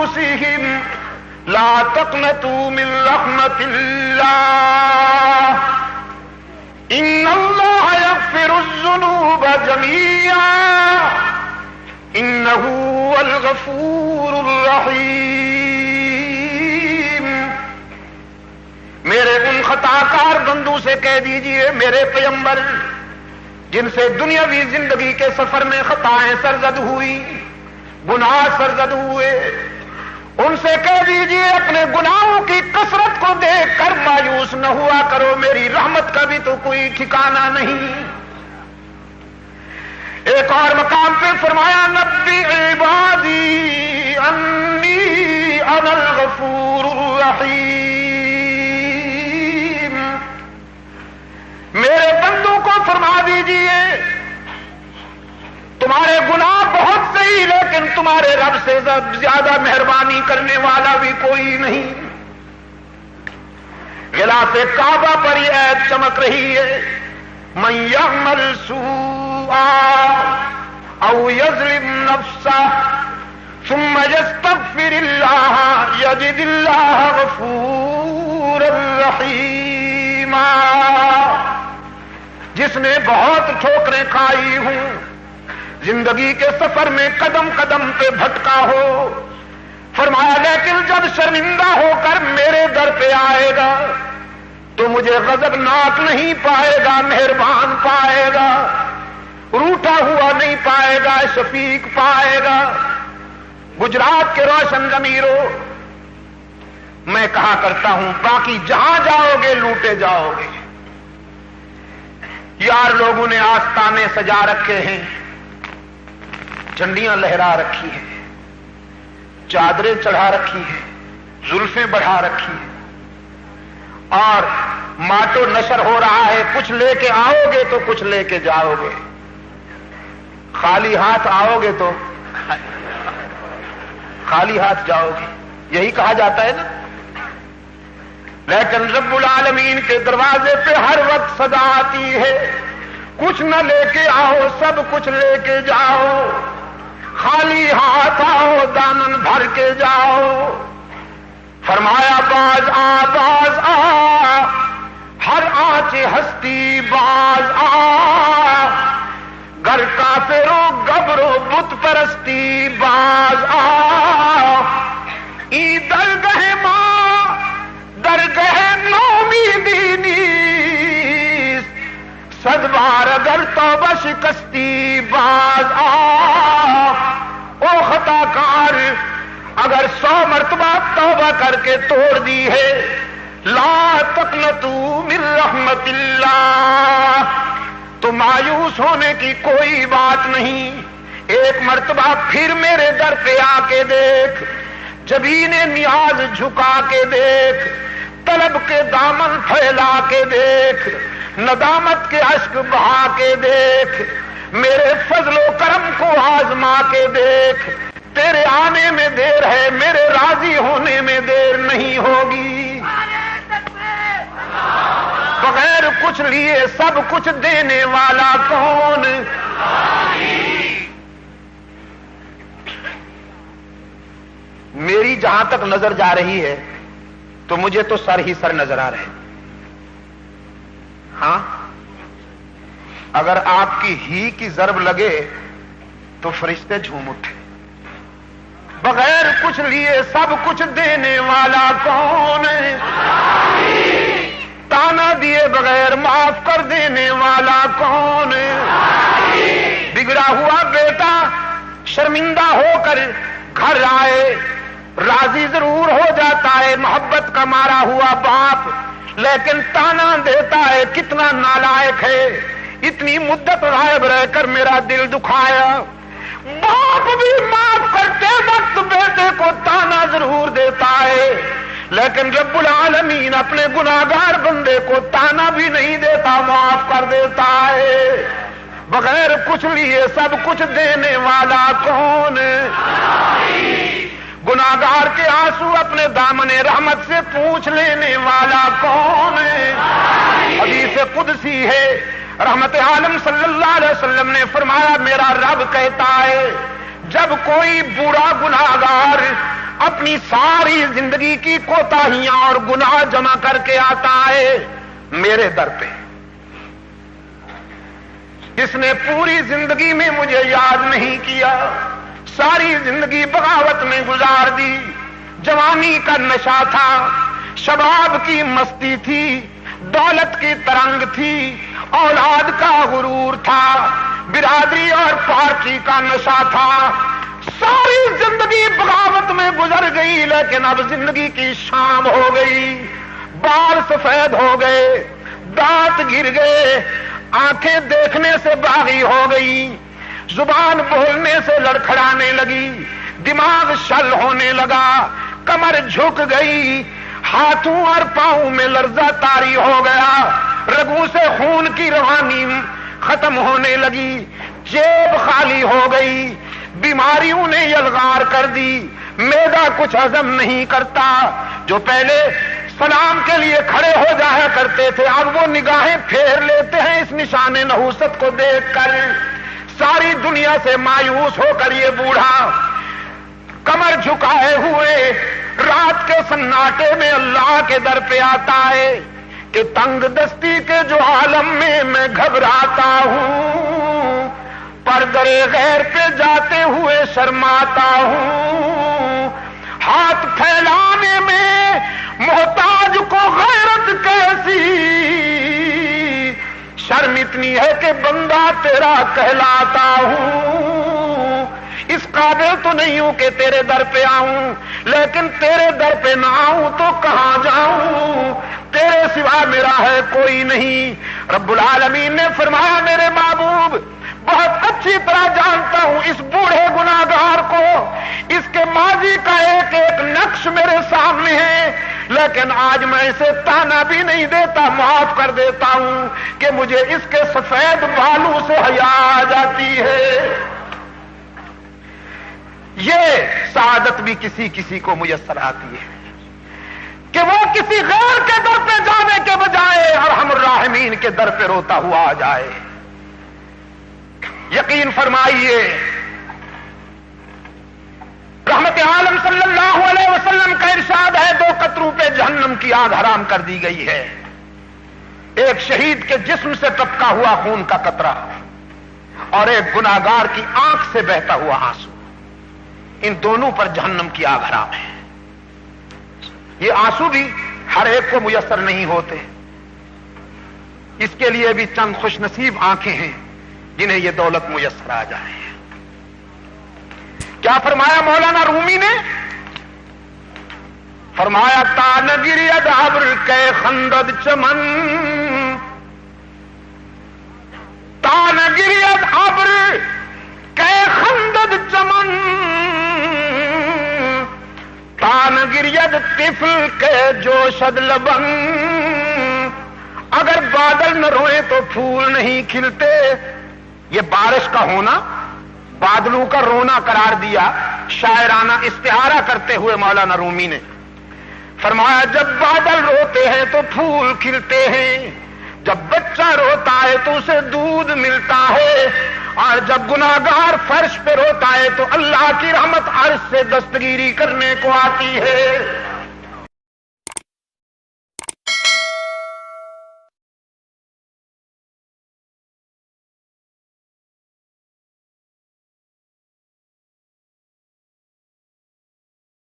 انفسهم لا تقنطوا من رحمة الله ان اللہ یغفر الذنوب جميعا انه هو الغفور الرحیم۔ میرے ان خطا کار بندوں سے کہہ دیجئے میرے پیغمبر جن سے دنیاوی زندگی کے سفر میں خطائیں سرزد ہوئی، گناہ سرزد ہوئے، ان سے کہہ دیجئے اپنے گناہوں کی کثرت کو دیکھ کر مایوس نہ ہوا کرو، میری رحمت کا بھی تو کوئی ٹھکانہ نہیں۔ ایک اور مقام پہ فرمایا نبی عبادی انی انا الغفور الرحیم، میرے بندوں کو فرما دیجئے تمہارے گناہ بہت صحیح لیکن تمہارے رب سے زیادہ مہربانی کرنے والا بھی کوئی نہیں۔ غلاف کعبہ پر یہ آیت چمک رہی ہے من یعمل سوءا او یظلم نفسہ ثم یستغفر اللہ یجد اللہ غفورا رحیما، جس نے بہت ٹھوکریں کھائی ہوں، زندگی کے سفر میں قدم قدم پہ بھٹکا ہو، فرمایا لیکن جب شرمندہ ہو کر میرے در پہ آئے گا تو مجھے غضبناک نہیں پائے گا، مہربان پائے گا، روٹا ہوا نہیں پائے گا، شفیق پائے گا۔ گجرات کے روشن ضمیروں، میں کہا کرتا ہوں باقی جہاں جاؤ گے لوٹے جاؤ گے۔ یار لوگوں نے آستانے سجا رکھے ہیں، جھنڈیاں لہرا رکھی ہیں، چادریں چڑھا رکھی ہیں، زلفیں بڑھا رکھی ہیں، اور ماٹو نشر ہو رہا ہے کچھ لے کے آؤ گے تو کچھ لے کے جاؤ گے، خالی ہاتھ آؤ گے تو خالی ہاتھ جاؤ گے، یہی کہا جاتا ہے نا۔ لیکن رب العالمین کے دروازے پہ ہر وقت صدا آتی ہے کچھ نہ لے کے آؤ سب کچھ لے کے جاؤ، خالی ہاتھ آؤ دامن بھر کے جاؤ۔ فرمایا باز آ ہر آنچ ہستی باز آ، گر کافرو گبرو بت پرستی باز آ، ای درگہ ماں درگہ نومیدی نیست، صد بار اگر توبہ شکستی باز آ۔ او خطا کار اگر 100 مرتبہ توبہ کر کے توڑ دی ہے، لا تقنطوا من رحمت اللہ، تو مایوس ہونے کی کوئی بات نہیں، ایک مرتبہ پھر میرے در پہ آ کے دیکھ، جبین نیاز جھکا کے دیکھ، طلب کے دامن پھیلا کے دیکھ، ندامت کے اشک بہا کے دیکھ، میرے فضل و کرم کو آزما کے دیکھ، تیرے آنے میں دیر ہے، میرے راضی ہونے میں دیر نہیں ہوگی۔ بغیر کچھ لیے سب کچھ دینے والا کون؟ میری جہاں تک نظر جا رہی ہے تو مجھے تو سر ہی سر نظر آ رہے ہیں۔ ہاں اگر آپ کی ہی کی ضرب لگے تو فرشتے جھوم اٹھے۔ بغیر کچھ لیے سب کچھ دینے والا کون ہے؟ تانا دیے بغیر معاف کر دینے والا کون ہے؟ بگڑا ہوا بیٹا شرمندہ ہو کر گھر آئے، راضی ضرور ہو جاتا ہے، محبت کا مارا ہوا باپ، لیکن تانا دیتا ہے کتنا نالائق ہے، اتنی مدت غائب رہ کر میرا دل دکھایا۔ باپ بھی معاف کرتے وقت بیٹے کو تانا ضرور دیتا ہے، لیکن رب العالمین اپنے گناہگار بندے کو تانا بھی نہیں دیتا، معاف کر دیتا ہے۔ بغیر کچھ لیے سب کچھ دینے والا کون ہے؟ گناہگار کے آنسو اپنے دامن رحمت سے پوچھ لینے والا کون ہے؟ حدیث قدسی ہے، رحمت عالم صلی اللہ علیہ وسلم نے فرمایا میرا رب کہتا ہے جب کوئی برا گناہگار اپنی ساری زندگی کی کوتاہیاں اور گناہ جمع کر کے آتا ہے میرے در پہ. اس نے پوری زندگی میں مجھے یاد نہیں کیا، ساری زندگی بغاوت میں گزار دی. جوانی کا نشہ تھا، شباب کی مستی تھی، دولت کی ترنگ تھی، اولاد کا غرور تھا، برادری اور پارٹی کا نشہ تھا. ساری زندگی بغاوت میں گزر گئی، لیکن اب زندگی کی شام ہو گئی. بال سفید ہو گئے، دانت گر گئے، آنکھیں دیکھنے سے باغی ہو گئی، زبان بولنے سے لڑکھڑانے لگی، دماغ شل ہونے لگا، کمر جھک گئی، ہاتھوں اور پاؤں میں لرزہ طاری ہو گیا، رگوں سے خون کی روانی ختم ہونے لگی، جیب خالی ہو گئی، بیماریوں نے یلغار کر دی، معدہ کچھ ہضم نہیں کرتا. جو پہلے سلام کے لیے کھڑے ہو جایا کرتے تھے اب وہ نگاہیں پھیر لیتے ہیں اس نشان نحوست کو دیکھ کر. ساری دنیا سے مایوس ہو کر یہ بوڑھا کمر جھکائے ہوئے رات کے سناٹے میں اللہ کے در پہ آتا ہے کہ تنگ دستی کے جو عالم میں گھبراتا ہوں، پردے غیر پہ جاتے ہوئے شرماتا ہوں، ہاتھ پھیلانے میں محتاج کو غیرت کیسی، شرم اتنی ہے کہ بندہ تیرا کہلاتا ہوں. اس قابل تو نہیں ہوں کہ تیرے در پہ آؤں، لیکن تیرے در پہ نہ آؤں تو کہاں جاؤں، تیرے سوا میرا ہے کوئی نہیں. رب العالمین نے فرمایا میرے محبوب بہت اچھی طرح جانتا ہوں اس بوڑھے گناہگار کو، اس کے ماضی کا ایک ایک نقش میرے سامنے ہے، لیکن آج میں اسے تانا بھی نہیں دیتا، معاف کر دیتا ہوں کہ مجھے اس کے سفید بالوں سے حیا آ جاتی ہے. یہ سعادت بھی کسی کسی کو میسر آتی ہے کہ وہ کسی غیر کے در پہ جانے کے بجائے ارحم الراحمین کے در پہ روتا ہوا آ جائے. یقین فرمائیے رحمت عالم صلی اللہ علیہ وسلم کا ارشاد ہے 2 قطروں پہ جہنم کی آگ حرام کر دی گئی ہے. ایک شہید کے جسم سے ٹپکا ہوا خون کا قطرہ اور ایک گناہگار کی آنکھ سے بہتا ہوا آنسو، ان دونوں پر جہنم کی آگ حرام ہے. یہ آنسو بھی ہر ایک کو میسر نہیں ہوتے، اس کے لیے بھی چند خوش نصیب آنکھیں ہیں جنہیں یہ دولت میسر آ جائے. کیا فرمایا مولانا رومی نے؟ فرمایا تان گرید ابر کے خندد چمن، تان گرید ابر کے خندد چمن، تان گرید طفل کے جوشد لبن. اگر بادل نہ روئے تو پھول نہیں کھلتے. یہ بارش کا ہونا بادلوں کا رونا قرار دیا شاعرانہ استعارہ کرتے ہوئے مولانا رومی نے. فرمایا جب بادل روتے ہیں تو پھول کھلتے ہیں، جب بچہ روتا ہے تو اسے دودھ ملتا ہے، اور جب گناہگار فرش پہ روتا ہے تو اللہ کی رحمت عرش سے دستگیری کرنے کو آتی ہے.